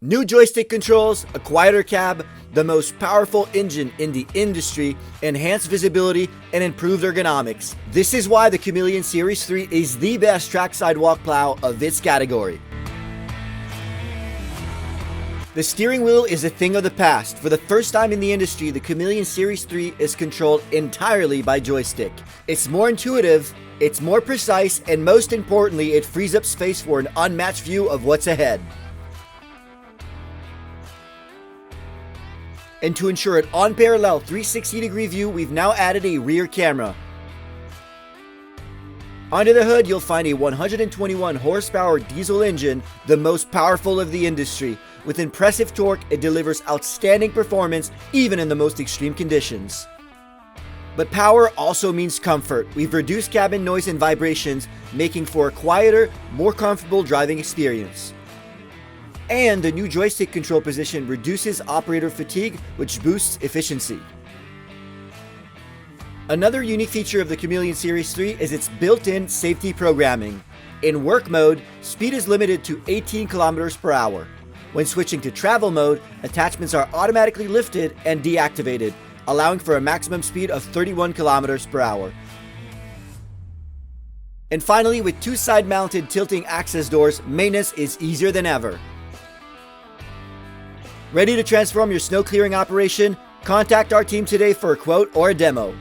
New joystick controls, a quieter cab, the most powerful engine in the industry, enhanced visibility, and improved ergonomics. This is why the Cameleon Series 3 is the best track sidewalk plow of its category. The steering wheel is a thing of the past. For the first time in the industry, the Cameleon Series 3 is controlled entirely by joystick. It's more intuitive, it's more precise, and most importantly, it frees up space for an unmatched view of what's ahead. And to ensure an unparalleled 360-degree view, we've now added a rear camera. Under the hood, you'll find a 121 horsepower diesel engine, the most powerful of the industry. With impressive torque, it delivers outstanding performance even in the most extreme conditions. But power also means comfort. We've reduced cabin noise and vibrations, making for a quieter, more comfortable driving experience. And the new joystick control position reduces operator fatigue, which boosts efficiency. Another unique feature of the Cameleon Series 3 is its built-in safety programming. In work mode, speed is limited to 18 km per hour. When switching to travel mode, attachments are automatically lifted and deactivated, allowing for a maximum speed of 31 km per hour. And finally, with two side-mounted tilting access doors, maintenance is easier than ever. Ready to transform your snow clearing operation? Contact our team today for a quote or a demo.